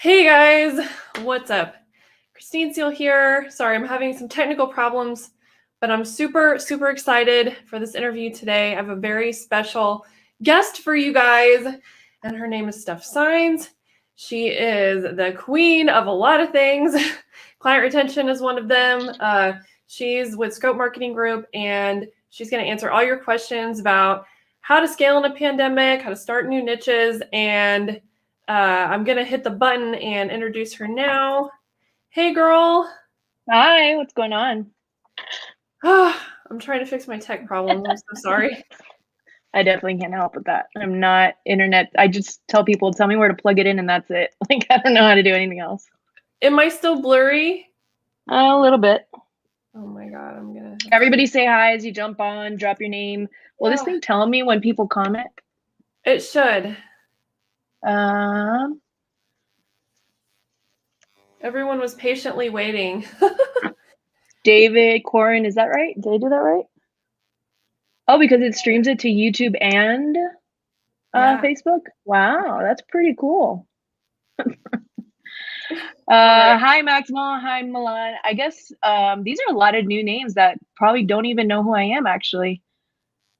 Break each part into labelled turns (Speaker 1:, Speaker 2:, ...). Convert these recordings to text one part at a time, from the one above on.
Speaker 1: Hey guys, what's up? Christine Seal here. Sorry, I'm having some technical problems, but I'm super excited for this interview today. I have a very special guest for you guys, and her name is Steph Saenz. She is the queen of a lot of things. Client retention is one of them. She's with Scope Marketing Group, and she's going to answer all your questions about how to scale in a pandemic, how to start new niches, and I'm going to hit the button and introduce her now. Hey, girl.
Speaker 2: Hi, what's going on?
Speaker 1: I'm trying to fix my tech problems. I'm so sorry.
Speaker 2: I definitely can't help with that. I'm not internet. I just tell people, tell me where to plug it in, and that's it. Like, I don't know how to do anything else.
Speaker 1: Am I still blurry?
Speaker 2: A little bit.
Speaker 1: Oh my God, I'm going to.
Speaker 2: Everybody say hi as you jump on, drop your name. Will this thing tell me when people comment?
Speaker 1: It should. Everyone was patiently waiting.
Speaker 2: David, Corin, is that right? Did I do that right? Oh, because it streams it to YouTube and Facebook? Wow, that's pretty cool. Hi, Maxima. Hi, Milan. I guess these are a lot of new names that probably don't even know who I am, actually.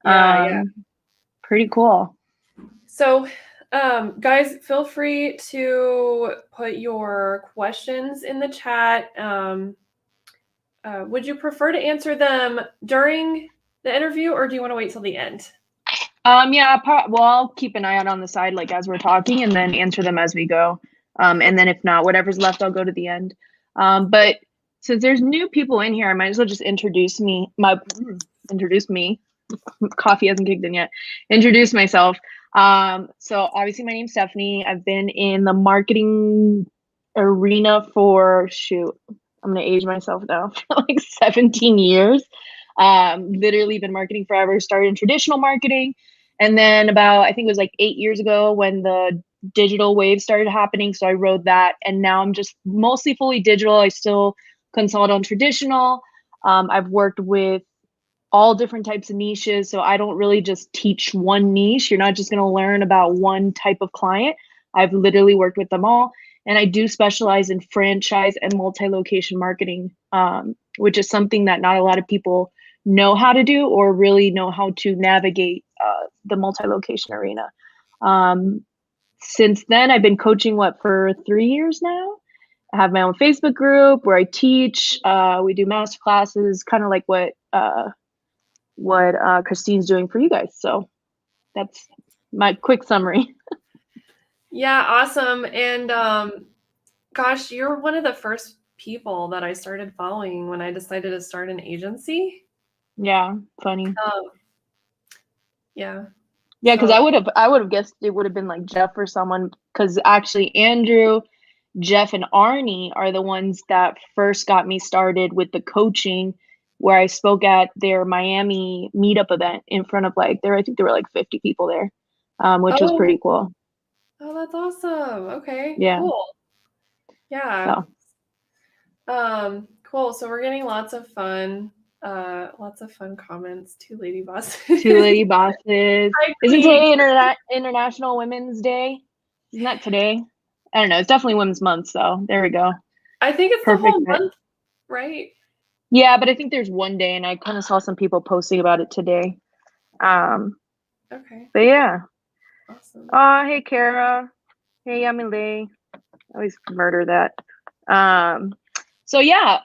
Speaker 1: Yeah.
Speaker 2: Pretty cool.
Speaker 1: So, guys, feel free to put your questions in the chat. Would you prefer to answer them during the interview, or do you want to wait till the end?
Speaker 2: I'll keep an eye out on the side, like as we're talking, and then answer them as we go. And then if not, whatever's left, I'll go to the end. But since there's new people in here, I might as well just introduce me. Coffee hasn't kicked in yet. Introduce myself. So obviously my name's Stephanie. I've been in the marketing arena for I'm gonna age myself now, for like 17 years. Literally been marketing forever. Started in traditional marketing. And then I think it was like 8 years ago when the digital wave started happening. So I rode that. And now I'm just mostly fully digital. I still consult on traditional. I've worked with all different types of niches. So I don't really just teach one niche. You're not just going to learn about one type of client. I've literally worked with them all. And I do specialize in franchise and multi-location marketing, which is something that not a lot of people know how to do or really know how to navigate the multi-location arena. Since then, I've been coaching for 3 years now. I have my own Facebook group where I teach. We do master classes, kind of like what Christine's doing for you guys. So that's my quick summary.
Speaker 1: Yeah, awesome. And gosh, you're one of the first people that I started following when I decided to start an agency.
Speaker 2: Yeah, funny.
Speaker 1: Yeah.
Speaker 2: Yeah, because I would have guessed it would have been like Jeff or someone, because actually Andrew, Jeff, and Arnie are the ones that first got me started with the coaching, where I spoke at their Miami meetup event in front of I think there were like 50 people there, which was pretty cool.
Speaker 1: Oh, that's awesome. Okay,
Speaker 2: yeah.
Speaker 1: Cool. Yeah. So. Cool. So we're getting lots of fun comments. Two lady bosses.
Speaker 2: Two lady bosses. Isn't today International Women's Day? Isn't that today? I don't know. It's definitely Women's Month, so there we go.
Speaker 1: I think it's perfect. The whole month, right?
Speaker 2: Yeah, but I think there's one day, and I kind of saw some people posting about it today.
Speaker 1: Okay.
Speaker 2: But yeah.
Speaker 1: Awesome.
Speaker 2: Hey, Kara. Hey, Yamile. I always murder that. So yeah.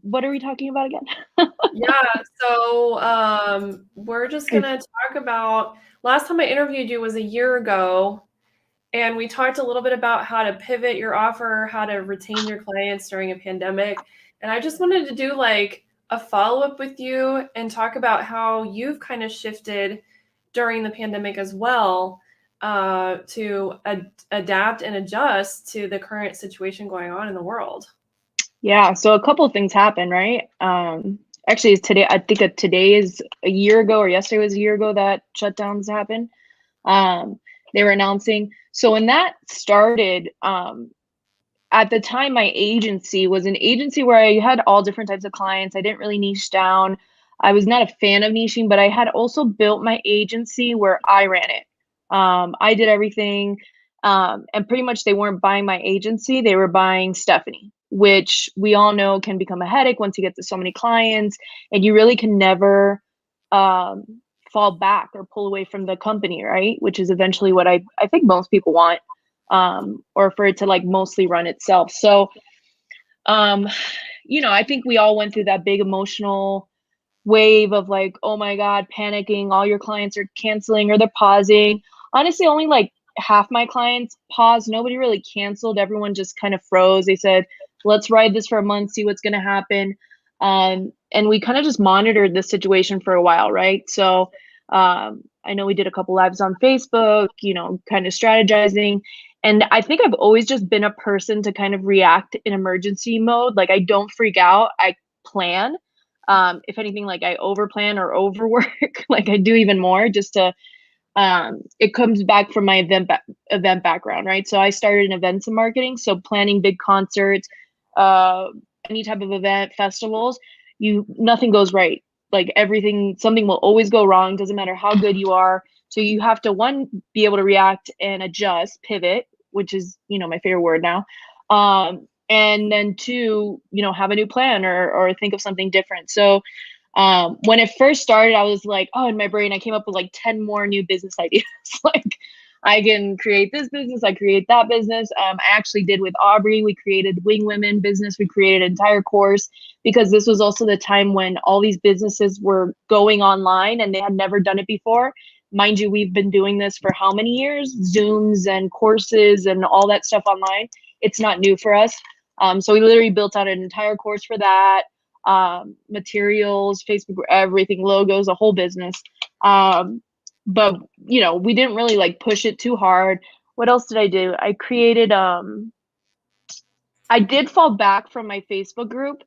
Speaker 2: What are we talking about again?
Speaker 1: So we're just gonna talk about, last time I interviewed you was a year ago, and we talked a little bit about how to pivot your offer, how to retain your clients during a pandemic. And I just wanted to do like a follow-up with you and talk about how you've kind of shifted during the pandemic as well, to adapt and adjust to the current situation going on in the world.
Speaker 2: Yeah, so a couple of things happened, right? Actually, I think today is a year ago, or yesterday was a year ago that shutdowns happened. They were announcing. So when that started, at the time, my agency was an agency where I had all different types of clients. I didn't really niche down. I was not a fan of niching, but I had also built my agency where I ran it. I did everything. And pretty much they weren't buying my agency, they were buying Stephanie, which we all know can become a headache once you get to so many clients, and you really can never fall back or pull away from the company, right? Which is eventually what I think most people want, or for it to like mostly run itself. So, you know, I think we all went through that big emotional wave of like, oh my God, panicking, all your clients are canceling or they're pausing. Honestly, only like half my clients paused. Nobody really canceled. Everyone just kind of froze. They said, let's ride this for a month, see what's going to happen. And we kind of just monitored the situation for a while, right? So I know we did a couple lives on Facebook, you know, kind of strategizing. And I think I've always just been a person to kind of react in emergency mode. Like I don't freak out, I plan. If anything, like I overplan or overwork, like I do even more just to, it comes back from my event background, right? So I started in events and marketing. So planning big concerts, any type of event, festivals, nothing goes right. Like something will always go wrong. Doesn't matter how good you are. So you have to, one, be able to react and adjust, pivot, which is, you know, my favorite word now. And then two, you know, have a new plan or think of something different. So when it first started, I was like, oh, in my brain, I came up with like 10 more new business ideas. Like I can create this business, I create that business. I actually did with Aubrey, we created Wing Women business. We created an entire course because this was also the time when all these businesses were going online and they had never done it before. Mind you, we've been doing this for how many years? Zooms and courses and all that stuff online. It's not new for us. So we literally built out an entire course for that, materials, Facebook, everything, logos, a whole business. But you know, we didn't really like push it too hard. What else did I do? I created, I did fall back from my Facebook group.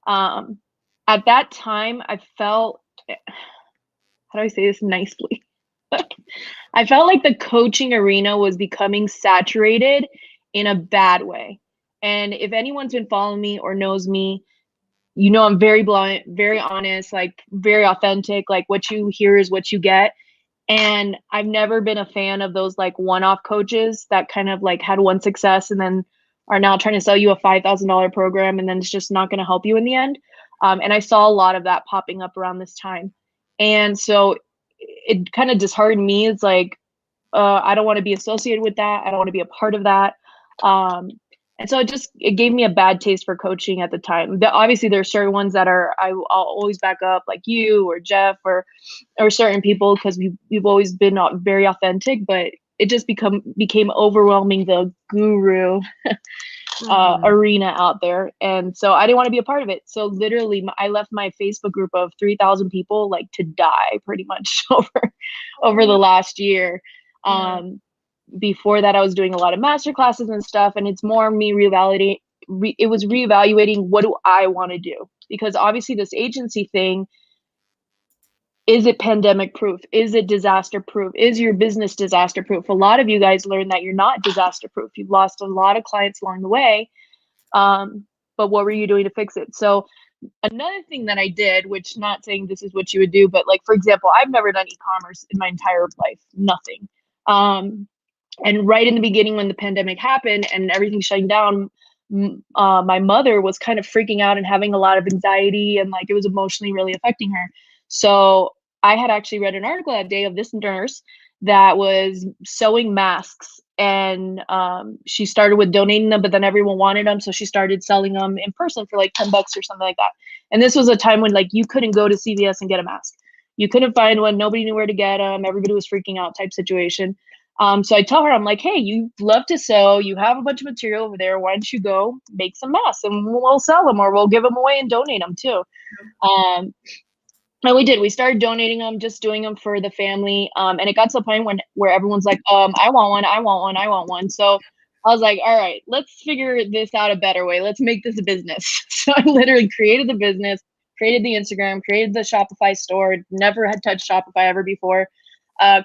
Speaker 2: At that time, I felt, how do I say this nicely? I felt like the coaching arena was becoming saturated in a bad way. And if anyone's been following me or knows me, you know, I'm very blunt, very honest, like very authentic. Like what you hear is what you get. And I've never been a fan of those like one-off coaches that kind of like had one success and then are now trying to sell you a $5,000 program and then it's just not going to help you in the end. And I saw a lot of that popping up around this time. And so it kind of disheartened me. It's like, I don't want to be associated with that. I don't want to be a part of that. And so it gave me a bad taste for coaching at the time. Obviously, there are certain ones that I'll always back up, like you or Jeff or certain people, because we've always been very authentic. But it just became overwhelming, the guru arena out there, and so I didn't want to be a part of it. So literally, I left my Facebook group of 3,000 people like to die, pretty much over the last year. Before that, I was doing a lot of master classes and stuff, and it's more me it was reevaluating, what do I want to do? Because obviously this agency thing, is it pandemic proof? Is it disaster proof? Is your business disaster proof? A lot of you guys learned that you're not disaster proof. You've lost a lot of clients along the way. But what were you doing to fix it? So another thing that I did, which, not saying this is what you would do, but like, for example, I've never done e-commerce in my entire life, nothing. And right in the beginning, when the pandemic happened and everything shutting down, my mother was kind of freaking out and having a lot of anxiety, and like it was emotionally really affecting her. So I had actually read an article that day of this nurse that was sewing masks, and she started with donating them, but then everyone wanted them, so she started selling them in person for like $10 or something like that. And this was a time when like you couldn't go to CVS and get a mask. You couldn't find one. Nobody knew where to get them. Everybody was freaking out type situation. So I tell her, I'm like, hey, you love to sew. You have a bunch of material over there. Why don't you go make some masks and we'll sell them, or we'll give them away and donate them too. And we did. We started donating them, just doing them for the family. And it got to the point where everyone's like, I want one, I want one, I want one. So I was like, all right, let's figure this out a better way. Let's make this a business. So I literally created the business, created the Instagram, created the Shopify store. Never had touched Shopify ever before.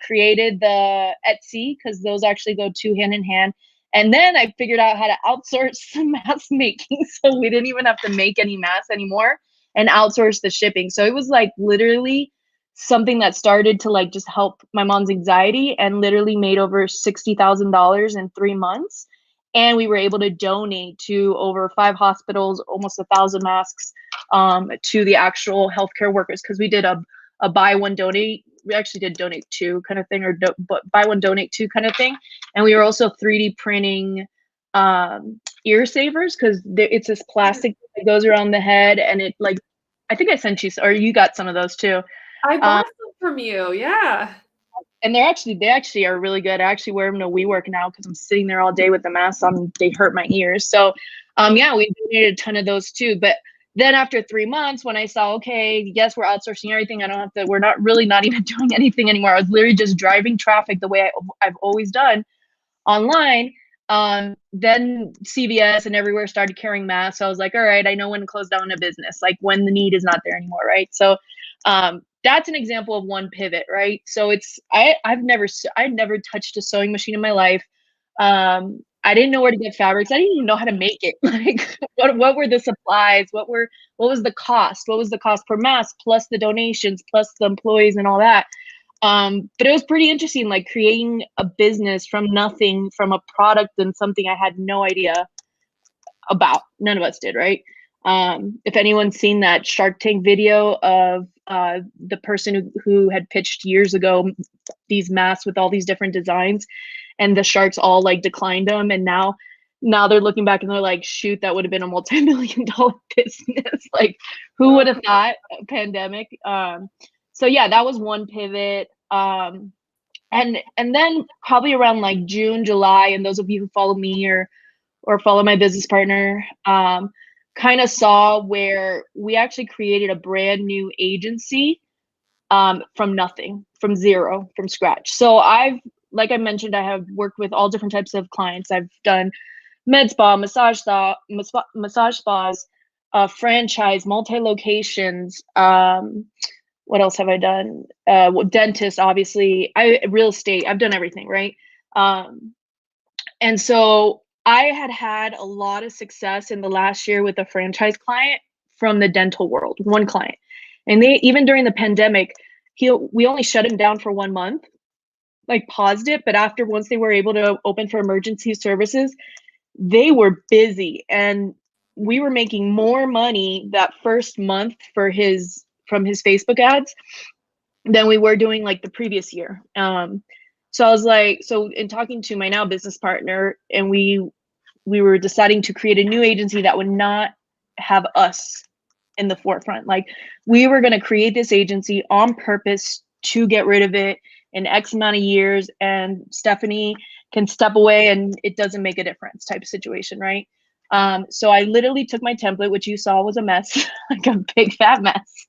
Speaker 2: Created the Etsy, because those actually go hand in hand. And then I figured out how to outsource the mask making. So we didn't even have to make any masks anymore, and outsource the shipping. So it was like literally something that started to like just help my mom's anxiety, and literally made over $60,000 in 3 months. And we were able to donate to over 5 hospitals, almost 1,000 masks, to the actual healthcare workers, because we did a buy one donate. We actually did donate two kind of thing, or but buy one donate two kind of thing. And we were also 3D printing ear savers, because it's this plastic that goes around the head, and it like, I think I sent you, or you got some of those too.
Speaker 1: I bought some from you. Yeah.
Speaker 2: And they actually are really good. I actually wear them to WeWork now because I'm sitting there all day with the mask on. They hurt my ears. So yeah, we donated a ton of those too. But then after 3 months, when I saw, okay, yes, we're outsourcing everything, I don't have to, we're not even doing anything anymore. I was literally just driving traffic the way I've always done online. Then CVS and everywhere started carrying masks. So I was like, all right, I know when to close down a business, like when the need is not there anymore, right? So that's an example of one pivot, right? So it's I'd never touched a sewing machine in my life. I didn't know where to get fabrics. I didn't even know how to make it. Like what were the supplies? What was the cost? What was the cost per mask, plus the donations, plus the employees and all that? But it was pretty interesting, like creating a business from nothing, from a product and something I had no idea about. None of us did, right? If anyone's seen that Shark Tank video of the person who had pitched years ago these masks with all these different designs, and the sharks all like declined them, and now they're looking back and they're like, shoot, that would have been a multi-million-dollar business. Like, who would have thought? A pandemic. So yeah, that was one pivot. And then probably around like June, July, and those of you who follow me or follow my business partner, kind of saw where we actually created a brand new agency from nothing, from zero, from scratch. So like I mentioned, I have worked with all different types of clients. I've done med spa, massage spas, franchise, multi-locations. What else have I done? Dentist, obviously. Real estate. I've done everything, right? And so I had a lot of success in the last year with a franchise client from the dental world, one client. And they, even during the pandemic, we only shut him down for 1 month, like paused it. But once they were able to open for emergency services, they were busy, and we were making more money that first month from his Facebook ads than we were doing like the previous year. So I was like, in talking to my now business partner, and we were deciding to create a new agency that would not have us in the forefront. Like, we were going to create this agency on purpose to get rid of it in X amount of years, and Stephanie can step away and it doesn't make a difference type of situation, right? So I literally took my template, which you saw was a mess, like a big fat mess,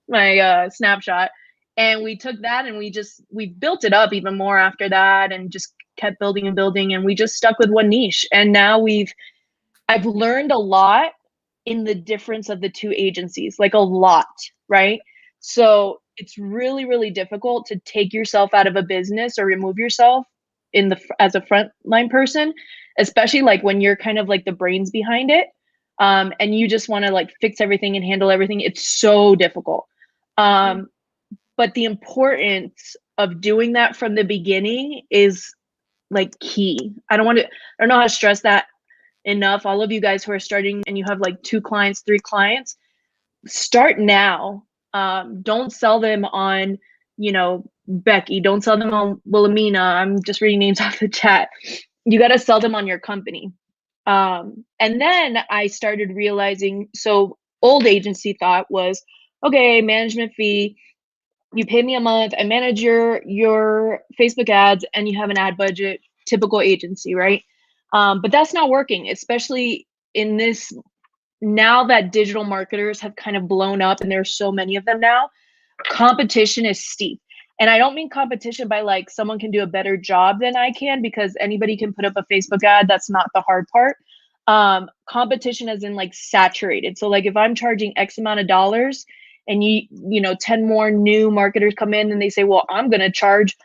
Speaker 2: my snapshot. And we took that and we built it up even more after that, and just kept building and building, and we just stuck with one niche. And now I've learned a lot in the difference of the two agencies, like a lot, right? So it's really, really difficult to take yourself out of a business or remove yourself as a frontline person, especially like when you're kind of like the brains behind it, and you just want to like fix everything and handle everything. It's so difficult. But the importance of doing that from the beginning is like key. I don't know how to stress that enough. All of you guys who are starting and you have like 2 clients, 3 clients, start now. Don't sell them on, Becky. Don't sell them on Wilhelmina. I'm just reading names off the chat. You got to sell them on your company. And then I started realizing, so old agency thought was, okay, management fee, you pay me a month, I manage your Facebook ads, and you have an ad budget, typical agency, right? But that's not working, especially in this, now that digital marketers have kind of blown up and there's so many of them now, competition is steep. And I don't mean competition by like someone can do a better job than I can, because anybody can put up a Facebook ad. That's not the hard part. Competition as in like saturated. So like if I'm charging X amount of dollars, and 10 more new marketers come in and they say, well, I'm going to charge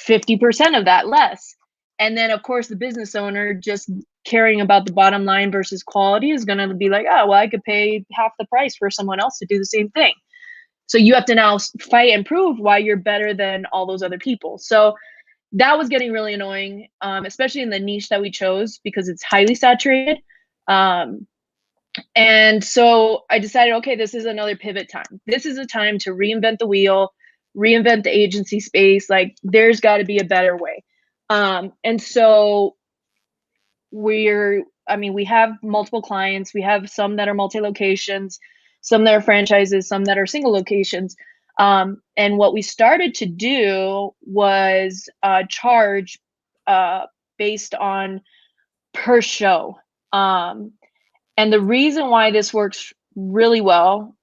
Speaker 2: 50% of that less. And then of course the business owner, just caring about the bottom line versus quality, is going to be like, oh, well, I could pay half the price for someone else to do the same thing. So you have to now fight and prove why you're better than all those other people. So that was getting really annoying, especially in the niche that we chose because it's highly saturated. And so I decided, okay, this is another pivot time. This is a time to reinvent the wheel, reinvent the agency space. Like there's got to be a better way. And so we have multiple clients. We have some that are multi-locations, some that are franchises, some that are single locations. And what we started to do was charge based on per show. And the reason why this works really well,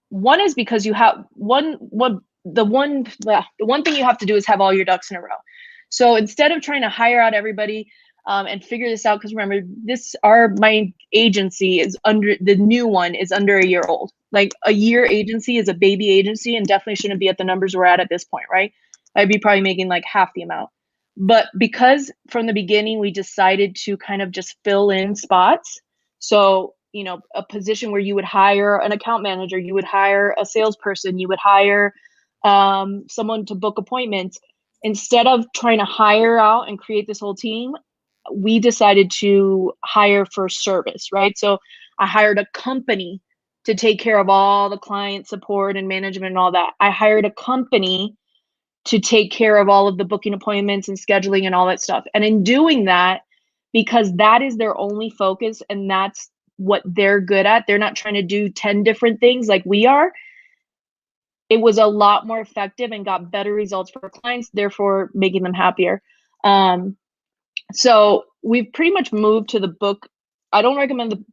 Speaker 2: one is because you have the one thing you have to do is have all your ducks in a row. So instead of trying to hire out everybody and figure this out, because remember, my agency is the new one is under a year old. Like a year agency is a baby agency and definitely shouldn't be at the numbers we're at this point, right? I'd be probably making like half the amount. But because from the beginning we decided to kind of just fill in spots. So, a position where you would hire an account manager, you would hire a salesperson, you would hire someone to book appointments. Instead of trying to hire out and create this whole team, we decided to hire for service, right? So I hired a company to take care of all the client support and management and all that. I hired a company to take care of all of the booking appointments and scheduling and all that stuff. And in doing that, because that is their only focus and that's what they're good at, they're not trying to do 10 different things like we are. It was a lot more effective and got better results for our clients, therefore making them happier. So we've pretty much moved to the book. I don't recommend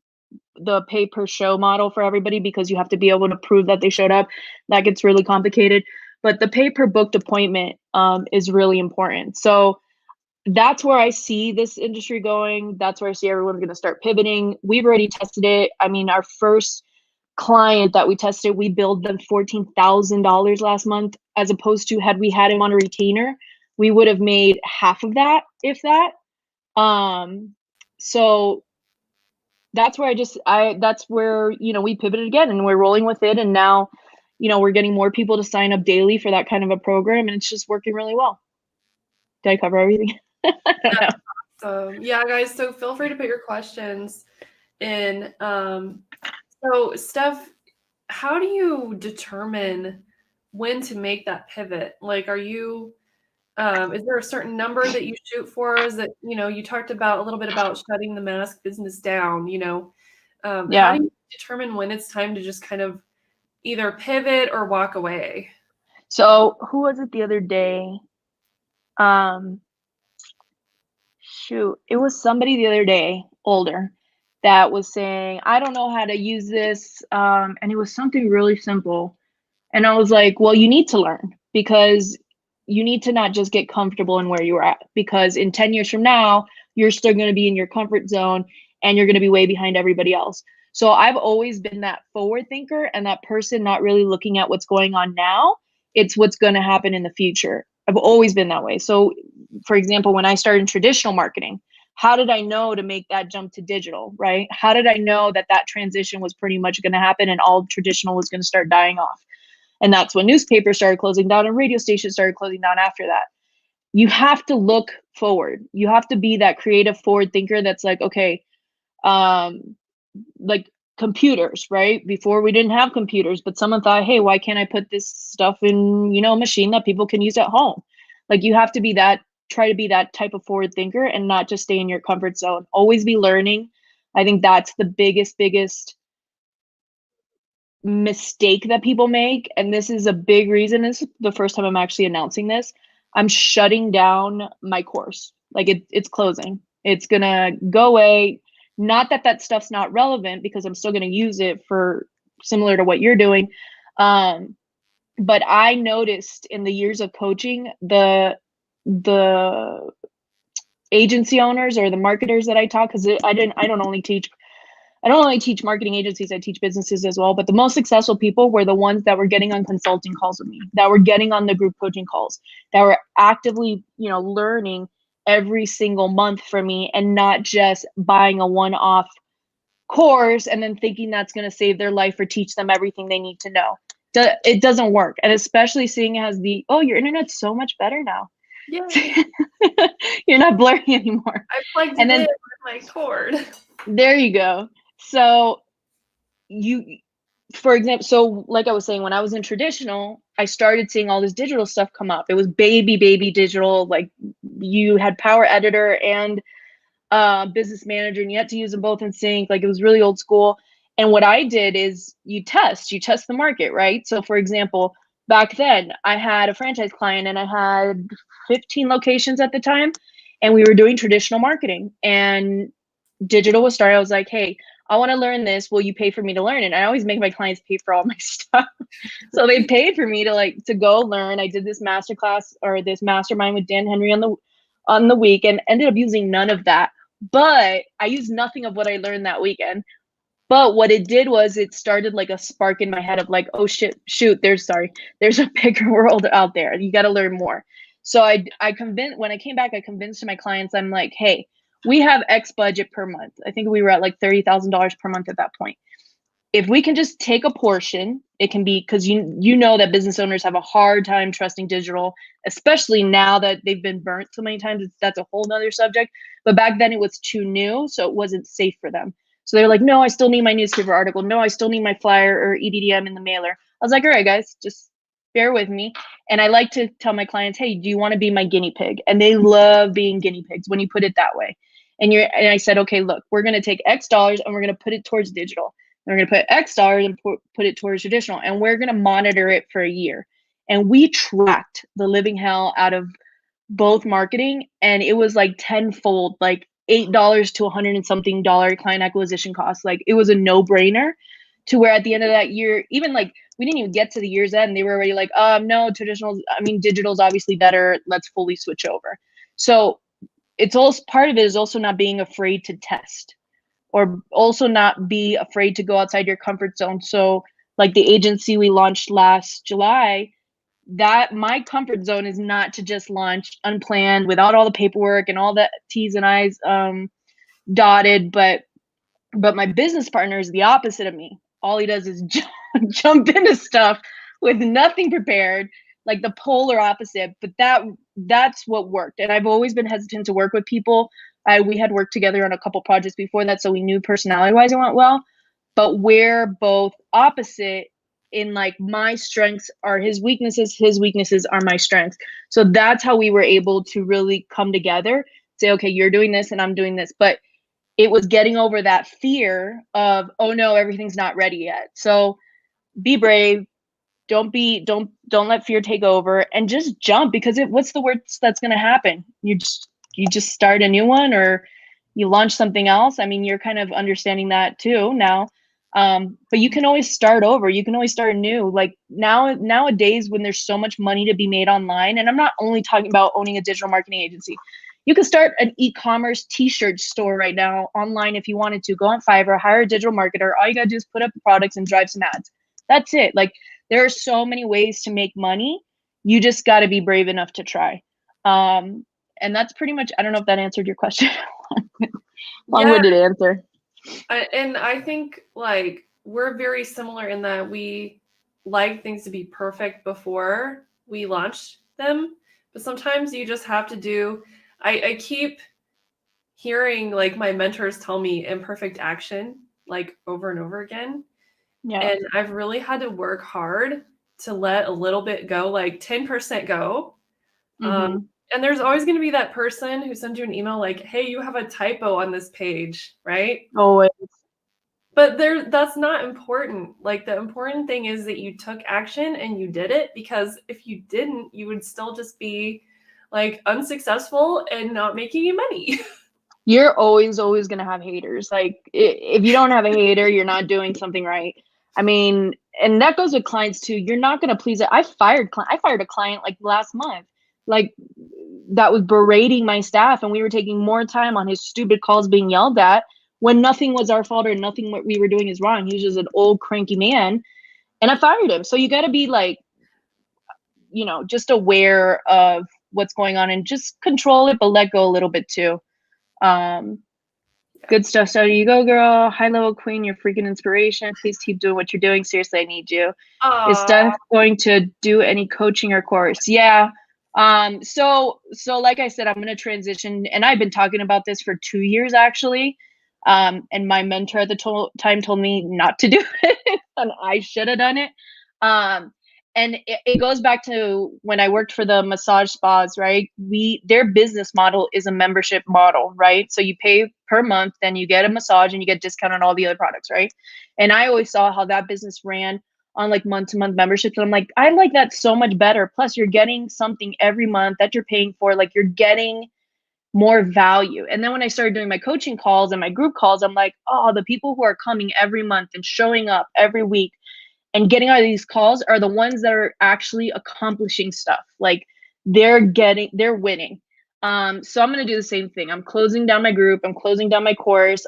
Speaker 2: the pay per show model for everybody because you have to be able to prove that they showed up. That gets really complicated. But the pay per booked appointment is really important. So that's where I see this industry going. That's where I see everyone's going to start pivoting. We've already tested it. I mean, our first client that we tested, we billed them $14,000 last month, as opposed to had we had him on a retainer, we would have made half of that, if that. So that's where we pivoted again and we're rolling with it. And now, we're getting more people to sign up daily for that kind of a program and it's just working really well. Did I cover everything? I don't know.
Speaker 1: So yeah, guys, so feel free to put your questions in. So Steph, how do you determine when to make that pivot? Like, is there a certain number that you shoot for? Is that, you talked about a little bit about shutting the mask business down, how do you determine when it's time to just kind of either pivot or walk away?
Speaker 2: So who was it the other day? It was somebody the other day, older, that was saying, I don't know how to use this. And it was something really simple. And I was like, well, you need to learn because you need to not just get comfortable in where you're at, because in 10 years from now, you're still going to be in your comfort zone and you're going to be way behind everybody else. So I've always been that forward thinker and that person not really looking at what's going on now. It's what's going to happen in the future. I've always been that way. So for example, when I started in traditional marketing, how did I know to make that jump to digital, right? How did I know that transition was pretty much going to happen and all traditional was going to start dying off? And that's when newspapers started closing down and radio stations started closing down after that. You have to look forward. You have to be that creative forward thinker that's like, okay, like computers, right? Before we didn't have computers, but someone thought, hey, why can't I put this stuff in, a machine that people can use at home? Like you have to try to be that type of forward thinker and not just stay in your comfort zone. Always be learning. I think that's the biggest mistake that people make. And this is a big reason. This is the first time I'm actually announcing this. I'm shutting down my course. Like it's closing. It's gonna go away. Not that stuff's not relevant because I'm still gonna use it for similar to what you're doing. But I noticed in the years of coaching, the agency owners or the marketers that I taught, because I don't only teach marketing agencies, I teach businesses as well. But the most successful people were the ones that were getting on consulting calls with me, that were getting on the group coaching calls, that were actively, learning every single month from me and not just buying a one-off course and then thinking that's going to save their life or teach them everything they need to know. it doesn't work. And especially seeing as your internet's so much better now.
Speaker 1: Yay.
Speaker 2: You're not blurry anymore.
Speaker 1: I plugged
Speaker 2: And
Speaker 1: it
Speaker 2: then
Speaker 1: in with my cord.
Speaker 2: there you go. So for example, so like I was saying, when I was in traditional, I started seeing all this digital stuff come up. It was baby digital. Like you had Power Editor and Business Manager, and you had to use them both in sync. Like it was really old school. And what I did is you test the market, right? So for example, back then I had a franchise client and I had 15 locations at the time, and we were doing traditional marketing and digital was started. I was like, hey, I want to learn this. Will you pay for me to learn it? And I always make my clients pay for all my stuff. So they paid for me to go learn. I did this masterclass or this mastermind with Dan Henry on the week and ended up using none of that. But I used nothing of what I learned that weekend. But what it did was it started like a spark in my head of like, oh shoot, there's a bigger world out there. You got to learn more. So I convinced, when I came back, I convinced my clients, I'm like, hey, we have X budget per month. I think we were at like $30,000 per month at that point. If we can just take a portion, it can be, because you know that business owners have a hard time trusting digital, especially now that they've been burnt so many times. That's a whole nother subject. But back then it was too new, so it wasn't safe for them. So they're like, no, I still need my newspaper article. No, I still need my flyer or EDDM in the mailer. I was like, all right, guys, just bear with me. And I like to tell my clients, hey, do you want to be my guinea pig? And they love being guinea pigs when you put it that way. And I said, okay, look, we're going to take X dollars and we're going to put it towards digital. We're going to put X dollars and put it towards traditional, and we're going to monitor it for a year. And we tracked the living hell out of both marketing, and it was like tenfold, like $8 to $100 and something client acquisition cost. Like it was a no-brainer, to where at the end of that year, even like we didn't even get to the year's end, they were already like, no, digital's obviously better. Let's fully switch over. So it's also part of it is also not being afraid to test, or also not be afraid to go outside your comfort zone. So like the agency we launched last July, that my comfort zone is not to just launch unplanned without all the paperwork and all the T's and I's dotted, but my business partner is the opposite of me. All he does is jump into stuff with nothing prepared, like the polar opposite. But that's what worked. And I've always been hesitant to work with people. We had worked together on a couple projects before that, so we knew personality-wise it went well. But we're both opposite in like my strengths are his weaknesses are my strengths. So that's how we were able to really come together, say, okay, you're doing this and I'm doing this. But it was getting over that fear of, oh no, everything's not ready yet. So be brave. Don't let fear take over, and just jump, because what's the worst that's going to happen? You just start a new one, or you launch something else. I mean, you're kind of understanding that too now. But you can always start over. You can always start new. Like nowadays, when there's so much money to be made online, and I'm not only talking about owning a digital marketing agency. You can start an e-commerce t-shirt store right now online if you wanted to. Go on Fiverr, hire a digital marketer. All you gotta do is put up the products and drive some ads. That's it. Like there are so many ways to make money. You just gotta be brave enough to try. And that's pretty much, I don't know if that answered your question. Long-winded answer.
Speaker 1: And I think like we're very similar in that we like things to be perfect before we launch them. But sometimes you just have to do, I keep hearing like my mentors tell me imperfect action like over and over again.
Speaker 2: Yeah.
Speaker 1: And I've really had to work hard to let a little bit go, like 10% go. And there's always going to be that person who sends you an email like, hey, you have a typo on this page, right?
Speaker 2: Always.
Speaker 1: But that's not important. Like the important thing is that you took action and you did it, because if you didn't, you would still just be like unsuccessful and not making any money.
Speaker 2: You're always going to have haters. Like if you don't have a hater, you're not doing something right. I mean, and that goes with clients too. You're not going to please it. I fired a client like last month, like that was berating my staff, and we were taking more time on his stupid calls being yelled at when nothing was our fault or nothing what we were doing is wrong. He was just an old cranky man, and I fired him. So you got to be like, just aware of what's going on and just control it, but let go a little bit too. Good stuff. So you go, girl. High level queen. You're freaking inspiration. Please keep doing what you're doing. Seriously, I need you. Is
Speaker 1: Aw.
Speaker 2: Steph going to do any coaching or course? Yeah. So like I said, I'm gonna transition, and I've been talking about this for 2 years actually. And my mentor at the time told me not to do it, and I should have done it. Um, and it goes back to when I worked for the massage spas, right? Their business model is a membership model, right? So you pay per month, then you get a massage and you get discount on all the other products, right? And I always saw how that business ran on like month-to-month memberships. And I'm like, I like that so much better. Plus, you're getting something every month that you're paying for. Like you're getting more value. And then when I started doing my coaching calls and my group calls, I'm like, oh, the people who are coming every month and showing up every week and getting out of these calls are the ones that are actually accomplishing stuff. Like they're winning. So I'm gonna do the same thing. I'm closing down my group. I'm closing down my course.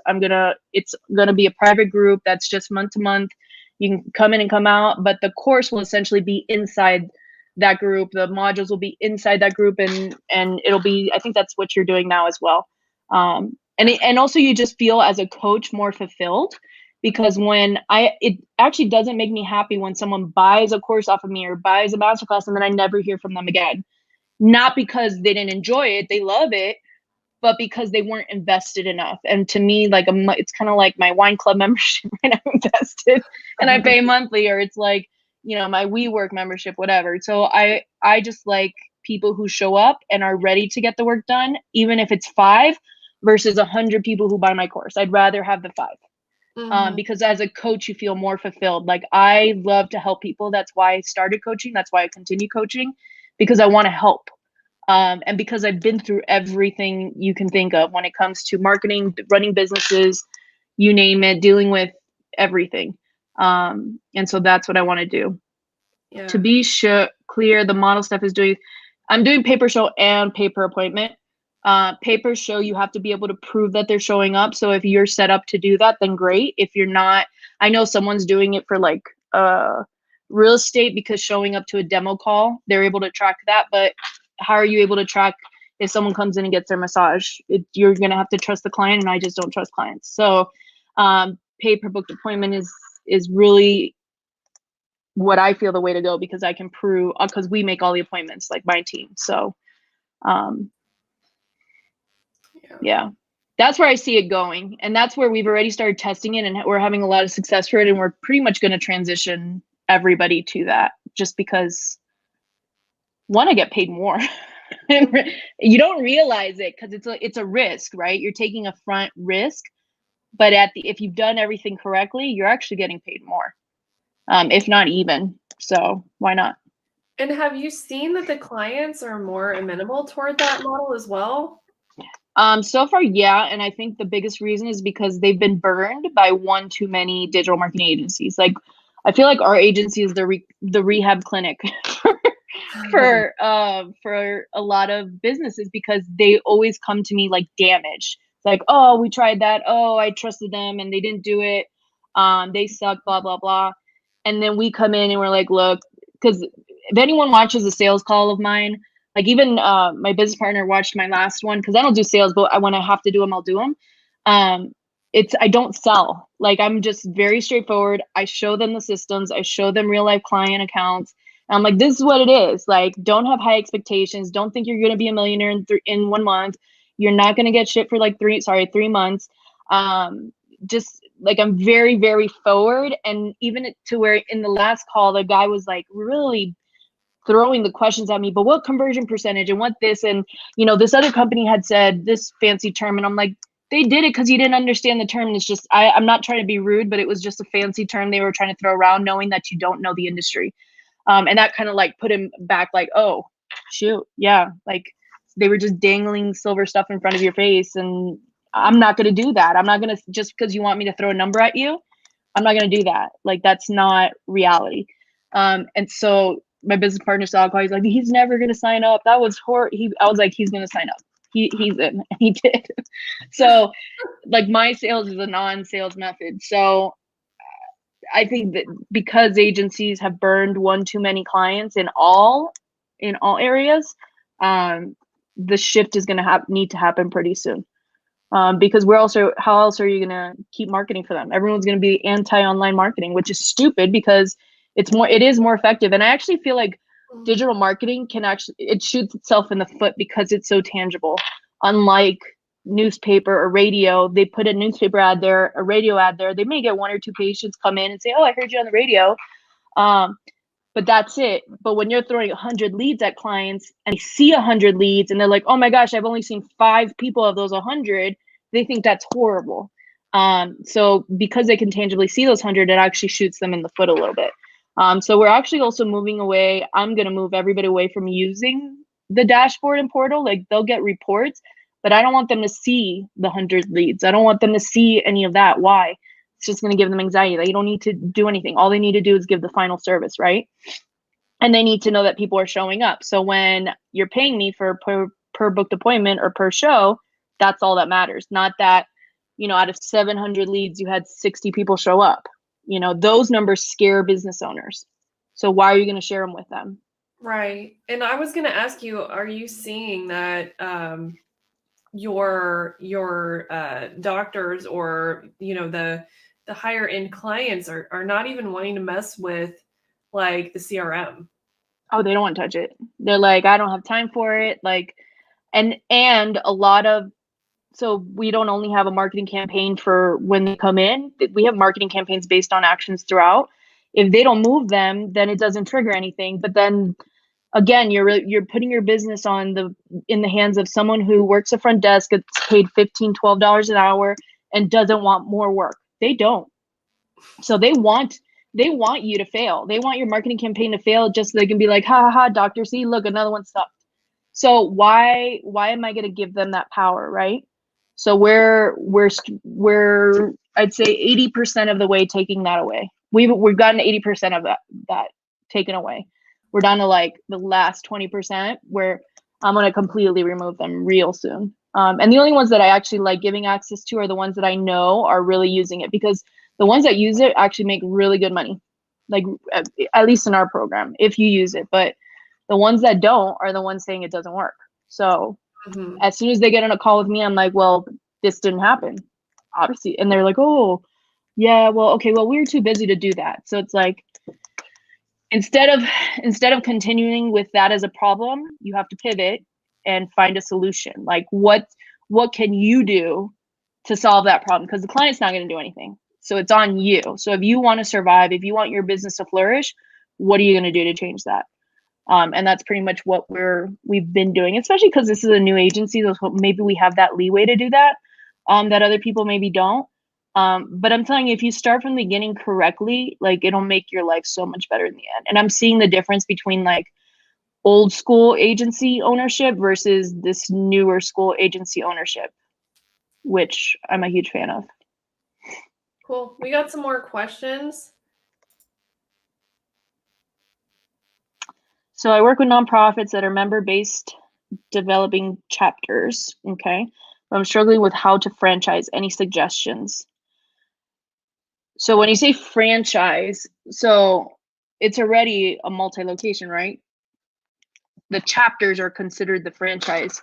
Speaker 2: It's gonna be a private group that's just month to month. You can come in and come out, but the course will essentially be inside that group. The modules will be inside that group, and it'll be. I think that's what you're doing now as well. And also you just feel as a coach more fulfilled, because it actually doesn't make me happy when someone buys a course off of me or buys a masterclass and then I never hear from them again. Not because they didn't enjoy it, they love it, but because they weren't invested enough. And to me, like it's kind of like my wine club membership, right? I'm invested and I pay monthly, or it's like, my WeWork membership, whatever. So I just like people who show up and are ready to get the work done, even if it's 5 versus 100 people who buy my course. I'd rather have the 5. Because as a coach, you feel more fulfilled. Like I love to help people. That's why I started coaching. That's why I continue coaching, because I want to help. And because I've been through everything you can think of when it comes to marketing, running businesses, you name it, dealing with everything. And so that's what I want to do.
Speaker 1: Yeah.
Speaker 2: To be clear, the model stuff I'm doing pay per show and pay per appointment. Pay per show, you have to be able to prove that they're showing up. So if you're set up to do that, then great. If you're not, I know someone's doing it for like real estate, because showing up to a demo call, they're able to track that. But how are you able to track if someone comes in and gets their massage? You're going to have to trust the client, and I just don't trust clients. So pay per booked appointment is really what I feel the way to go, because I can prove, because we make all the appointments, like my team. So yeah, that's where I see it going. And that's where we've already started testing it, and we're having a lot of success for it. And we're pretty much going to transition everybody to that, just because I get paid more. You don't realize it because it's a risk, right? You're taking a front risk, but if you've done everything correctly, you're actually getting paid more, if not even. So why not?
Speaker 1: And have you seen that the clients are more amenable toward that model as well?
Speaker 2: So far, yeah. And I think the biggest reason is because they've been burned by one too many digital marketing agencies. Like, I feel like our agency is the rehab clinic for a lot of businesses, because they always come to me like damaged. It's like, oh, we tried that. Oh, I trusted them and they didn't do it. They suck, blah, blah, blah. And then we come in and we're like, look, because if anyone watches a sales call of mine, like even my business partner watched my last one, because I don't do sales, but when I have to do them, I'll do them. I don't sell. Like, I'm just very straightforward. I show them the systems. I show them real life client accounts. And I'm like, this is what it is. Like, don't have high expectations. Don't think you're going to be a millionaire in 1 month. You're not going to get shit for like 3 months. Just like, I'm very, very forward. And even to where in the last call, the guy was like really throwing the questions at me, but what conversion percentage and what this, and this other company had said this fancy term, and I'm like, they did it because you didn't understand the term. And it's just, I'm not trying to be rude, but it was just a fancy term they were trying to throw around, knowing that you don't know the industry. And that kind of like put him back, like, oh shoot, yeah, like they were just dangling silver stuff in front of your face, and I'm not going to do that. I'm not going to, just because you want me to throw a number at you, I'm not going to do that. Like, that's not reality. And so my business partner saw it, he's like, he's never going to sign up. That was horrible. I was like, he's going to sign up. He's in, and he did. So like, my sales is a non-sales method. So I think that because agencies have burned one too many clients in all areas, the shift is going to need to happen pretty soon. Because how else are you gonna keep marketing for them? Everyone's gonna be anti-online marketing, which is stupid because it is more effective. And I actually feel like digital marketing it shoots itself in the foot because it's so tangible. Unlike newspaper or radio, they put a newspaper ad there, a radio ad there. They may get 1 or 2 patients come in and say, "Oh, I heard you on the radio." But that's it. But when you're throwing 100 leads at clients and they see 100 leads and they're like, "Oh my gosh, I've only seen 5 people of those 100," they think that's horrible. So because they can tangibly see those 100, it actually shoots them in the foot a little bit. So we're actually also moving away. I'm going to move everybody away from using the dashboard and portal. Like, they'll get reports, but I don't want them to see the 100 leads. I don't want them to see any of that. Why? It's just going to give them anxiety. Like, you don't need to do anything. All they need to do is give the final service, right? And they need to know that people are showing up. So when you're paying me for per booked appointment or per show, that's all that matters. Not that, out of 700 leads, you had 60 people show up. Those numbers scare business owners. So why are you going to share them with them?
Speaker 1: Right. And I was going to ask you, are you seeing that your doctors or, the higher end clients are not even wanting to mess with like the CRM?
Speaker 2: Oh, they don't want to touch it. They're like, I don't have time for it. Like, and a lot of, so we don't only have a marketing campaign for when they come in. We have marketing campaigns based on actions throughout. If they don't move them, then it doesn't trigger anything. But then again, you're putting your business in the hands of someone who works a front desk, gets paid $15-$12 an hour, and doesn't want more work. They don't. So they want you to fail. They want your marketing campaign to fail just so they can be like, ha ha ha, doctor, see, look, another one stuck. So why am I going to give them that power, right? So we're I'd say 80% of the way taking that away. We've gotten 80% of that taken away. We're down to like the last 20% where I'm going to completely remove them real soon. And the only ones that I actually like giving access to are the ones that I know are really using it, because the ones that use it actually make really good money, like at least in our program, if you use it. But the ones that don't are the ones saying it doesn't work. So as soon as they get on a call with me, I'm like, well, this didn't happen, obviously. And they're like, oh, yeah, well, okay, well, we were too busy to do that. So it's like, instead of continuing with that as a problem, you have to pivot and find a solution. Like, what can you do to solve that problem? Because the client's not going to do anything. So it's on you. So if you want to survive, if you want your business to flourish, what are you going to do to change that? And that's pretty much what we've been doing, especially because this is a new agency. So maybe we have that leeway to do that, that other people maybe don't. But I'm telling you, if you start from the beginning correctly, like, it'll make your life so much better in the end. And I'm seeing the difference between like old school agency ownership versus this newer school agency ownership, which I'm a huge fan of.
Speaker 1: Cool. We got some more questions.
Speaker 2: So I work with nonprofits that are member-based developing chapters. Okay. I'm struggling with how to franchise. Any suggestions? So when you say franchise, so it's already a multi-location, right? The chapters are considered the franchise.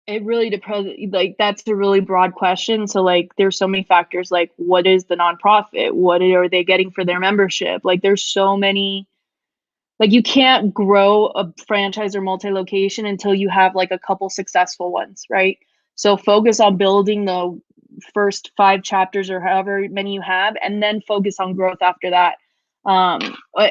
Speaker 2: It really depends. Like, that's a really broad question. So like, there's so many factors. Like, what is the nonprofit? What are they getting for their membership? Like, there's so many. Like, you can't grow a franchise or multi-location until you have like a couple successful ones, right? So focus on building the first 5 chapters or however many you have, and then focus on growth after that.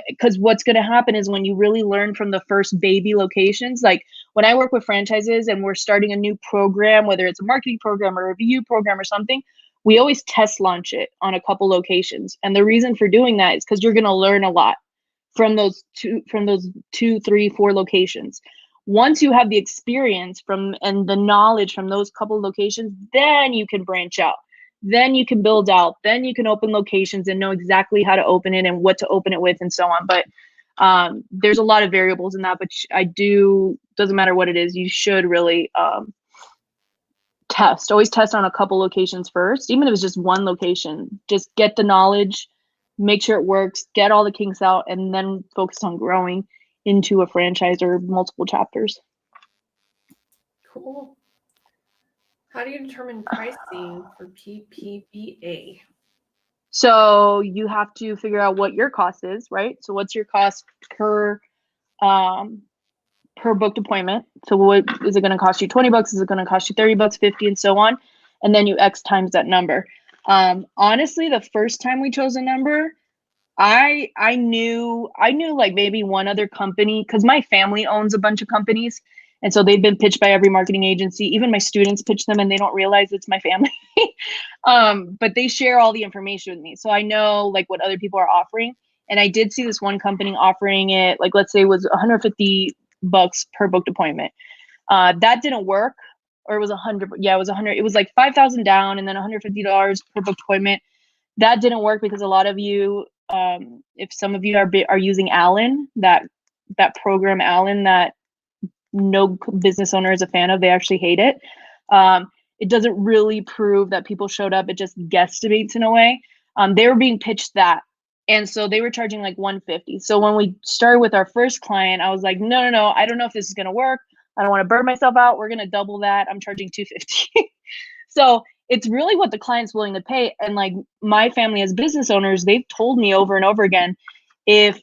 Speaker 2: Because what's going to happen is when you really learn from the first baby locations, like when I work with franchises and we're starting a new program, whether it's a marketing program or a review program or something, we always test launch it on a couple locations. And the reason for doing that is because you're going to learn a lot from those 2, 3, 4 locations. Once you have the experience and the knowledge from those couple locations, then you can branch out. Then you can build out. Then you can open locations and know exactly how to open it and what to open it with and so on. But there's a lot of variables in that. But doesn't matter what it is, you should really always test on a couple locations first, even if it's just one location. Just get the knowledge, make sure it works, get all the kinks out, and then focus on growing into a franchise or multiple chapters.
Speaker 1: Cool. How do you determine pricing for PPBA?
Speaker 2: So you have to figure out what your cost is, right? So what's your cost um, per booked appointment? So what is it going to cost you? $20? Is it going to cost you $30, 50, and so on? And then you X times that number. Honestly, the first time we chose a number, I knew like maybe one other company, because my family owns a bunch of companies, and so they've been pitched by every marketing agency. Even my students pitch them and they don't realize it's my family. But they share all the information with me, so I know like what other people are offering. And I did see this one company offering it, like let's say it was $150 per booked appointment. That didn't work. Or it was 100. Yeah, it was 100. It was like 5,000 down and then $150 per booked appointment. That didn't work because a lot of you, if some of you are using Allen, that program Allen that no business owner is a fan of, they actually hate it. It doesn't really prove that people showed up. It just guesstimates in a way. They were being pitched that. And so they were charging like 150. So when we started with our first client, I was like, no, I don't know if this is going to work. I don't want to burn myself out. We're going to double that. I'm charging 250. So it's really what the client's willing to pay. And like my family as business owners, they've told me over and over again, if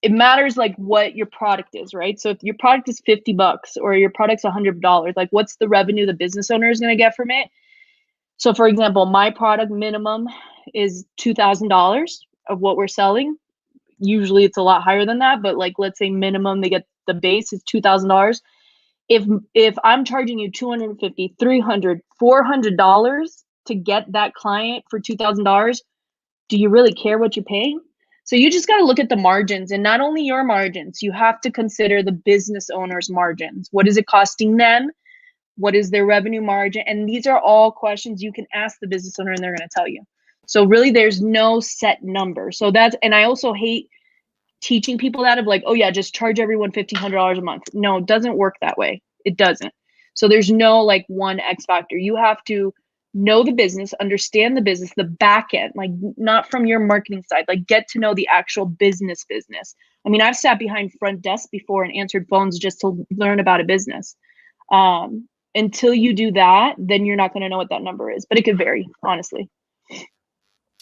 Speaker 2: it matters like what your product is, right? So if your product is $50 or your product's $100, like what's the revenue the business owner is going to get from it? So for example, my product minimum is $2,000 of what we're selling. Usually it's a lot higher than that, but like let's say minimum they get the base is $2,000. If I'm charging you $250, $300, $400 to get that client for $2,000, do you really care what you're paying? So you just got to look at the margins, and not only your margins, you have to consider the business owner's margins. What is it costing them? What is their revenue margin? And these are all questions you can ask the business owner and they're going to tell you. So really there's no set number. So that's, and I also hate teaching people that of like, oh yeah, just charge everyone $1,500 a month. No, it doesn't work that way. It doesn't. So there's no like one X factor. You have to know the business, understand the business, the back end, like not from your marketing side, like get to know the actual business. I mean, I've sat behind front desk before and answered phones just to learn about a business. Until you do that, then you're not going to know what that number is, but it could vary, honestly.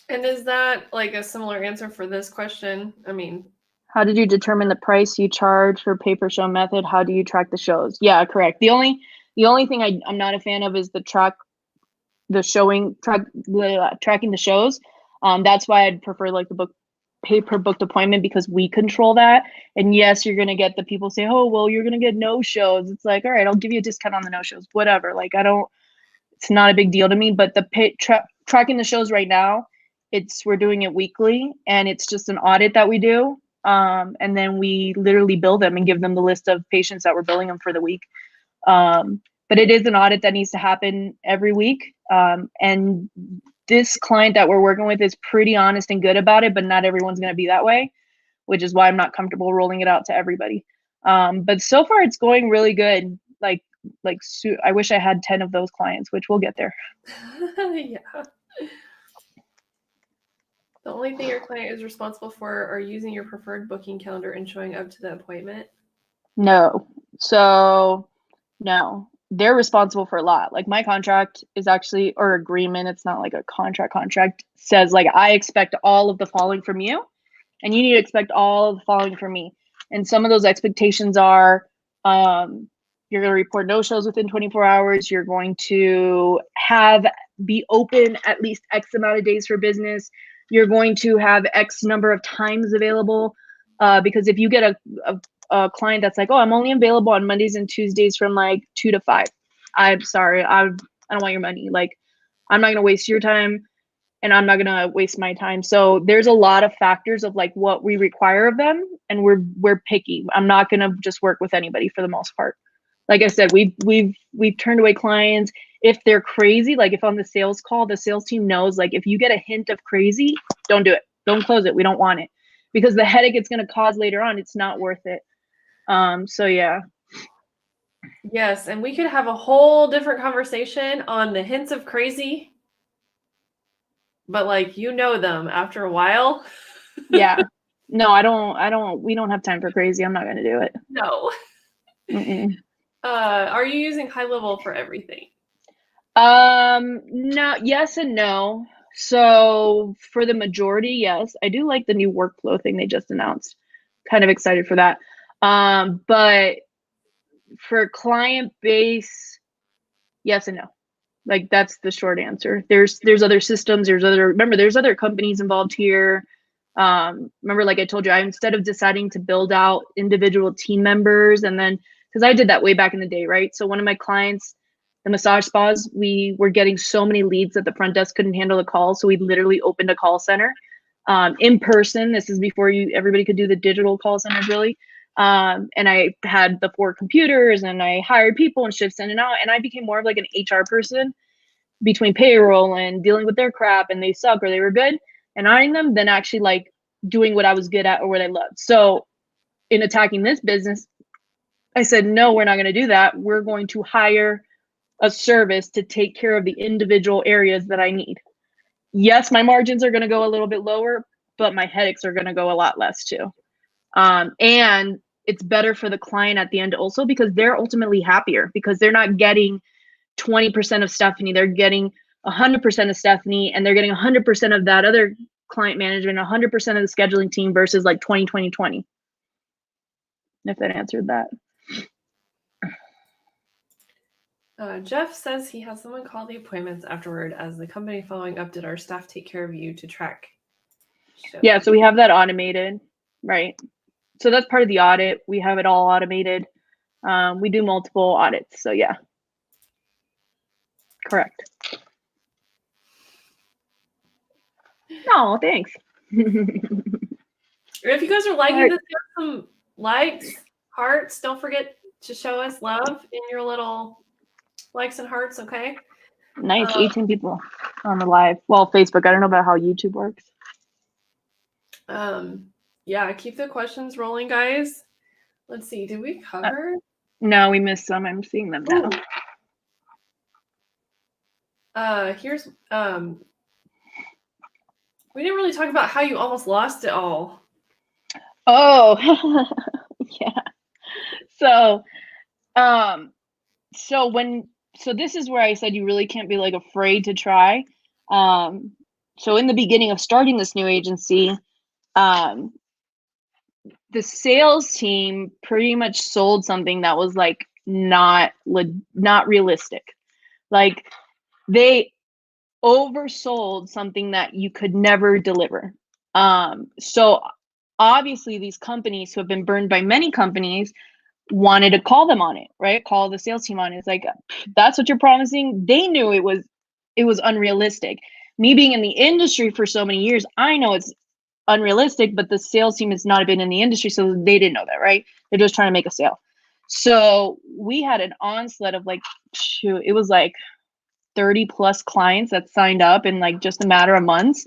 Speaker 1: And is that like a similar answer for this question? I mean,
Speaker 2: how did you determine the price you charge for pay-per-show method? How do you track the shows? Yeah, correct. The only thing I'm not a fan of is tracking the shows. That's why I'd prefer like the pay per booked appointment, because we control that. And yes, you're gonna get the people say, oh well, you're gonna get no shows. It's like, all right, I'll give you a discount on the no shows, whatever. Like it's not a big deal to me. But the tracking the shows right now, we're doing it weekly, and it's just an audit that we do. And then we literally bill them and give them the list of patients that we're billing them for the week. But it is an audit that needs to happen every week. And this client that we're working with is pretty honest and good about it, but not everyone's going to be that way, which is why I'm not comfortable rolling it out to everybody. But so far it's going really good. I wish I had 10 of those clients, which we'll get there.
Speaker 1: Yeah. The only thing your client is responsible for are using your preferred booking calendar and showing up to the appointment?
Speaker 2: No. So, no. They're responsible for a lot. Like my contract is actually, or agreement, it's not like a contract, says like I expect all of the following from you, and you need to expect all of the following from me. And some of those expectations are you're going to report no shows within 24 hours. You're going to be open at least X amount of days for business. You're going to have X number of times available. Because if you get a client that's like, oh, I'm only available on Mondays and Tuesdays from like 2 to 5. I'm sorry. I don't want your money. Like, I'm not going to waste your time, and I'm not going to waste my time. So there's a lot of factors of like what we require of them, and we're picky. I'm not going to just work with anybody for the most part. Like I said, we've turned away clients if they're crazy. Like if on the sales call, the sales team knows, like if you get a hint of crazy, don't do it. Don't close it. We don't want it, because the headache it's going to cause later on, it's not worth it. So yeah.
Speaker 1: Yes, and we could have a whole different conversation on the hints of crazy, but like them after a while.
Speaker 2: Yeah. No, we don't have time for crazy. I'm not going to do it.
Speaker 1: No.
Speaker 2: Mm-mm.
Speaker 1: Are you using HighLevel for everything?
Speaker 2: No, yes and no. So for the majority, yes, I do like the new workflow thing they just announced. Kind of excited for that. But for client base, yes and no. Like that's the short answer. There's other systems, there's other companies involved here. Remember, like I told you, I instead of deciding to build out individual team members and then because I did that way back in the day, right? So one of my clients, the massage spas, we were getting so many leads that the front desk couldn't handle the calls. So we literally opened a call center in person. This is before everybody could do the digital call centers really. And I had the 4 computers and I hired people and shifts in and out. And I became more of like an HR person between payroll and dealing with their crap and they suck or they were good and hiring them than actually like doing what I was good at or what I loved. So in attacking this business, I said, no, we're not going to do that. We're going to hire a service to take care of the individual areas that I need. Yes, my margins are going to go a little bit lower, but my headaches are going to go a lot less too. And it's better for the client at the end also because they're ultimately happier because they're not getting 20% of Stephanie, they're getting 100% of Stephanie, and they're getting 100% of that other client management, 100% of the scheduling team versus like 20. If that answered that.
Speaker 1: Jeff says he has someone call the appointments afterward as the company following up. Did our staff take care of you to track?
Speaker 2: Yeah, so we have that automated, right? So that's part of the audit. We have it all automated. We do multiple audits. So yeah, correct. No, thanks.
Speaker 1: If you guys are liking this, give some likes, hearts. Don't forget to show us love in your little likes and hearts, okay?
Speaker 2: Nice, 18 people on the live. Well, Facebook. I don't know about how YouTube works.
Speaker 1: Yeah, keep the questions rolling, guys. Let's see. Did we cover?
Speaker 2: No, we missed some. I'm seeing them now.
Speaker 1: Here's we didn't really talk about how you almost lost it all.
Speaker 2: Oh, yeah. So, so this is where I said you really can't be like afraid to try. So in the beginning of starting this new agency, the sales team pretty much sold something that was like not realistic. Like they oversold something that you could never deliver. So obviously these companies who have been burned by many companies wanted to call them on it, right? Call the sales team on it. It's like, that's what you're promising. They knew it was unrealistic. Me being in the industry for so many years, I know it's unrealistic, but the sales team has not been in the industry, so they didn't know that, right? They're just trying to make a sale. So we had an onslaught of like, shoot, it was like 30 plus clients that signed up in like just a matter of months.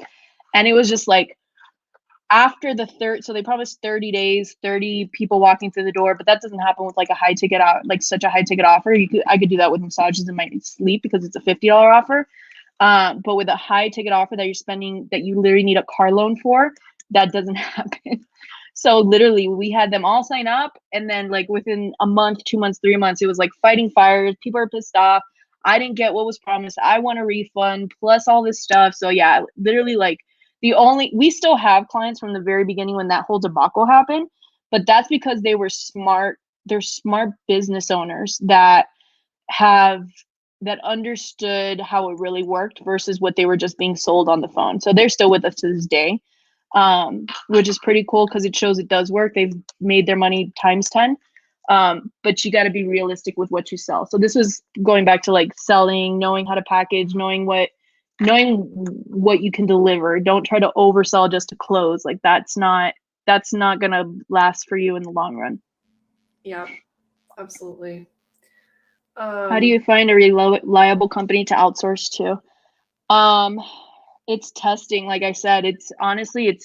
Speaker 2: And it was just like, after the third, so they promised 30 days, 30 people walking through the door, but that doesn't happen with like a high ticket out, like such a high ticket offer. I could do that with massages in my sleep because it's a $50 offer. But with a high ticket offer that you're spending, that you literally need a car loan for, that doesn't happen. So literally we had them all sign up. And then like within a month, 2 months, 3 months, it was like fighting fires. People are pissed off. I didn't get what was promised. I want a refund plus all this stuff. So yeah, literally like, we still have clients from the very beginning when that whole debacle happened, but that's because they were smart. They're smart business owners that understood how it really worked versus what they were just being sold on the phone. So they're still with us to this day, which is pretty cool because it shows it does work. They've made their money times 10. But you got to be realistic with what you sell. So this was going back to like selling, knowing how to package, knowing what you can deliver. Don't try to oversell just to close. Like that's not gonna last for you in the long run.
Speaker 1: Yeah, absolutely.
Speaker 2: How do you find a reliable company to outsource to? It's testing. Like I said, it's honestly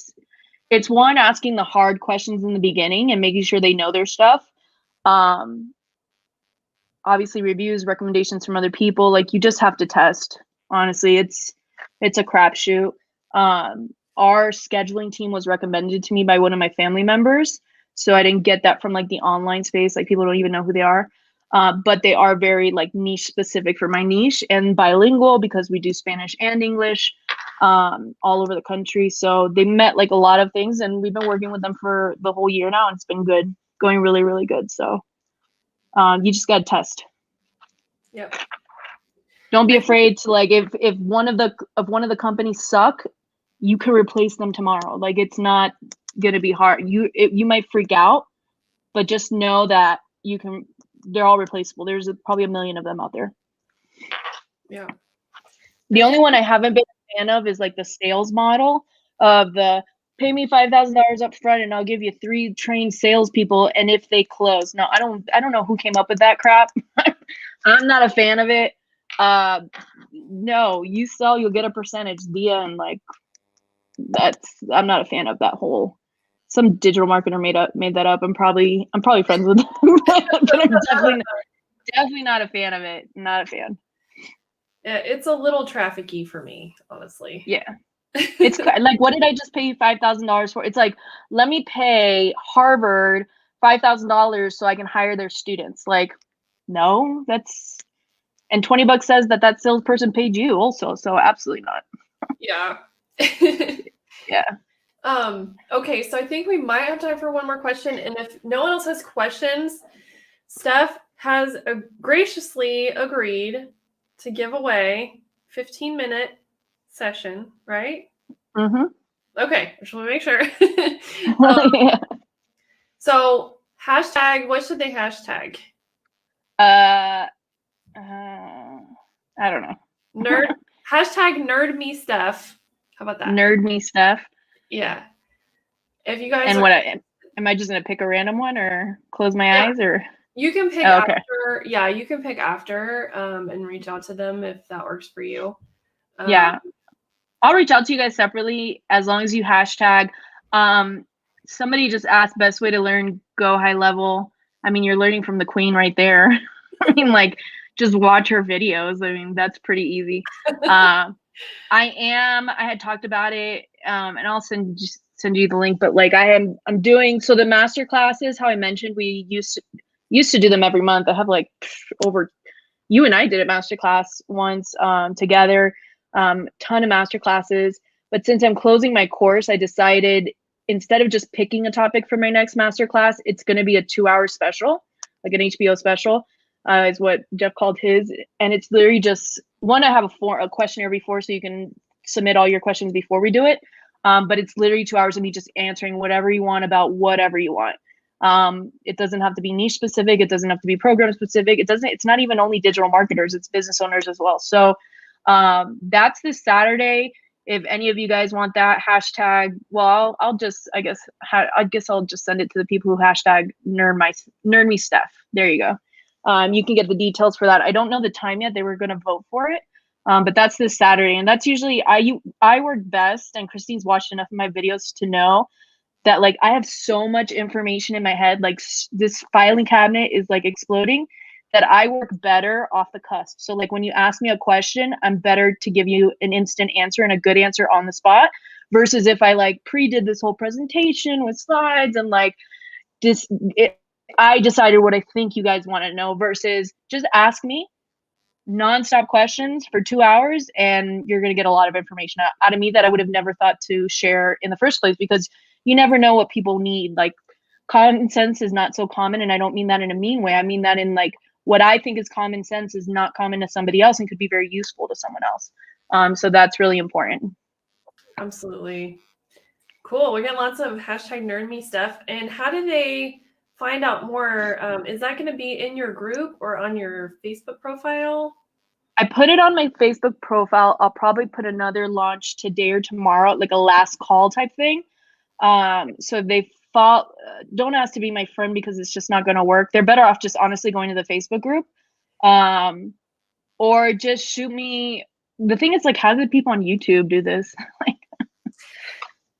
Speaker 2: it's one, asking the hard questions in the beginning and making sure they know their stuff. Obviously reviews, recommendations from other people. Like you just have to test. Honestly, it's a crapshoot. Our scheduling team was recommended to me by one of my family members, so I didn't get that from like the online space. Like people don't even know who they are. but they are very like niche specific for my niche, and bilingual because we do Spanish and English all over the country. So they met like a lot of things, and we've been working with them for the whole year now, and it's been good, going really, really good. So you just got to test.
Speaker 1: Yep.
Speaker 2: Don't be afraid to like if one of the companies suck, you can replace them tomorrow. Like it's not gonna be hard. You might freak out, but just know that you can. They're all replaceable. There's probably a million of them out there.
Speaker 1: Yeah.
Speaker 2: The only one I haven't been a fan of is like the sales model of the pay me $5,000 up front and I'll give you 3 trained salespeople, and if they close. No, I don't know who came up with that crap. I'm not a fan of it. No, you sell, you'll get a percentage. And like I'm not a fan of that whole. Some digital marketer made that up. I'm probably friends with them, but I'm definitely not a fan of it. Not a fan.
Speaker 1: Yeah, it's a little trafficky for me, honestly.
Speaker 2: Yeah. It's like, what did I just pay you $5,000 for? It's like, let me pay Harvard $5,000 so I can hire their students. Like, no, and $20 says that salesperson paid you also. So absolutely not.
Speaker 1: Yeah.
Speaker 2: Yeah.
Speaker 1: Okay, so I think we might have time for one more question. And if no one else has questions, Steph has graciously agreed to give away 15-minute session, right?
Speaker 2: Mm-hmm.
Speaker 1: Okay, I just want to make sure.
Speaker 2: Yeah.
Speaker 1: So hashtag, what should they hashtag?
Speaker 2: I don't know.
Speaker 1: Hashtag nerd me Steph. How about that?
Speaker 2: Nerd me Steph.
Speaker 1: Yeah. If you guys
Speaker 2: am I just gonna pick a random one or close my eyes, or
Speaker 1: you can pick after? Yeah, you can pick after and reach out to them if that works for you.
Speaker 2: Yeah, I'll reach out to you guys separately as long as you hashtag. Somebody just asked best way to learn Go HighLevel. I mean, you're learning from the queen right there. I mean, like, just watch her videos. I mean, that's pretty easy. I had talked about it, and I'll send you the link, but like I'm doing, so the master classes, how I mentioned, we used to do them every month. I have like you and I did a master class once together, ton of master classes. But since I'm closing my course, I decided instead of just picking a topic for my next master class, it's going to be a 2-hour special, like an HBO special, is what Jeff called his. And it's literally just I have a questionnaire before, so you can submit all your questions before we do it. But it's literally 2 hours of me just answering whatever you want about whatever you want. It doesn't have to be niche specific. It doesn't have to be program specific. It's not even only digital marketers, it's business owners as well. So that's this Saturday. If any of you guys want that, hashtag, well, I'll just send it to the people who hashtag nerd me Steph. There you go. You can get the details for that. I don't know the time yet. They were going to vote for it. But that's this Saturday, and that's usually I work best, and Christine's watched enough of my videos to know that like I have so much information in my head, like this filing cabinet is like exploding, that I work better off the cusp. So like when you ask me a question, I'm better to give you an instant answer and a good answer on the spot, versus if I like pre-did this whole presentation with slides and like I decided what I think you guys want to know, versus just ask me nonstop questions for 2 hours and you're going to get a lot of information out of me that I would have never thought to share in the first place, because you never know what people need. Like common sense is not so common, and I don't mean that in a mean way. I mean that in like what I think is common sense is not common to somebody else and could be very useful to someone else. So that's really important.
Speaker 1: Absolutely. Cool. We're getting lots of hashtag nerd me stuff. And how do they find out more? Is that going to be in your group or on your Facebook profile?
Speaker 2: I put it on my Facebook profile. I'll probably put another launch today or tomorrow, like a last call type thing. So they don't ask to be my friend because it's just not going to work. They're better off just honestly going to the Facebook group, or just shoot me. The thing is, like, how did people on YouTube do this?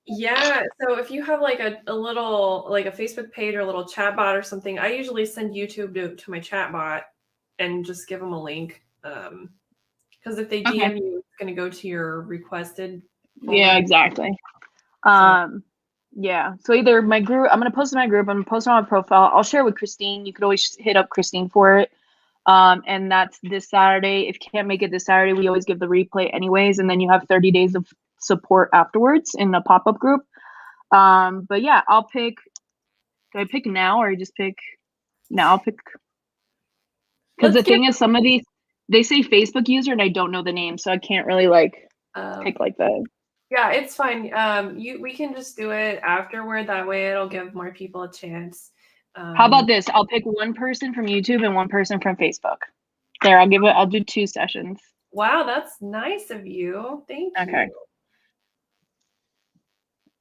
Speaker 1: Yeah. So if you have like a little, like a Facebook page or a little chat bot or something, I usually send YouTube to my chat bot and just give them a link. Because if they DM you, it's going to go to your requested folder.
Speaker 2: Yeah, exactly. Yeah. So either my group, I'm going to post in my group, I'm going to post it on my profile. I'll share with Christine. You could always hit up Christine for it. And that's this Saturday. If you can't make it this Saturday, we always give the replay anyways, and then you have 30 days of support afterwards in the pop-up group. But yeah, I'll pick. Do I pick now or just pick? No, I'll pick. Because the thing is, some of these they say Facebook user, and I don't know the name, so I can't really pick like that.
Speaker 1: Yeah, it's fine. We can just do it afterward. That way, it'll give more people a chance.
Speaker 2: How about this? I'll pick one person from YouTube and one person from Facebook. There, I'll do 2 sessions.
Speaker 1: Wow, that's nice of you. Thank you.
Speaker 2: Okay.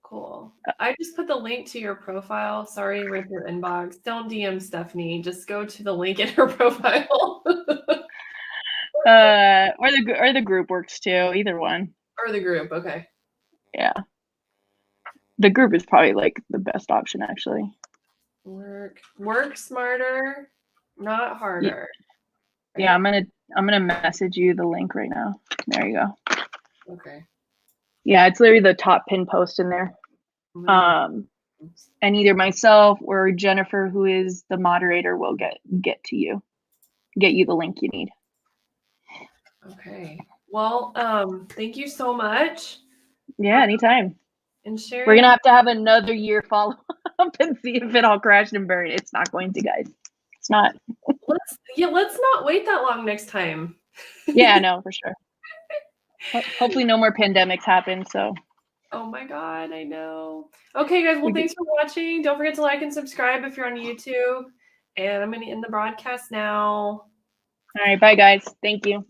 Speaker 1: Cool. I just put the link to your profile. Sorry, rip your inbox. Don't DM Stephanie. Just go to the link in her profile.
Speaker 2: Or the group works too. Either one.
Speaker 1: Or the group. Okay.
Speaker 2: Yeah. The group is probably the best option actually.
Speaker 1: Work smarter, not harder.
Speaker 2: Yeah, I'm gonna message you the link right now. There you go.
Speaker 1: Okay.
Speaker 2: Yeah, it's literally the top pin post in there. And either myself or Jennifer, who is the moderator, will get you the link you need.
Speaker 1: Okay. Well, thank you so much.
Speaker 2: Yeah, anytime.
Speaker 1: And sharing.
Speaker 2: We're gonna have to have another year follow up and see if it all crashed and burned. It's not going to, guys. It's not.
Speaker 1: Let's not wait that long next time.
Speaker 2: Yeah, no, for sure. Hopefully no more pandemics happen. So.
Speaker 1: Oh my God, I know. Okay, guys. Well, thanks for watching. Don't forget to like and subscribe if you're on YouTube. And I'm going to end the broadcast now.
Speaker 2: All right. Bye, guys. Thank you.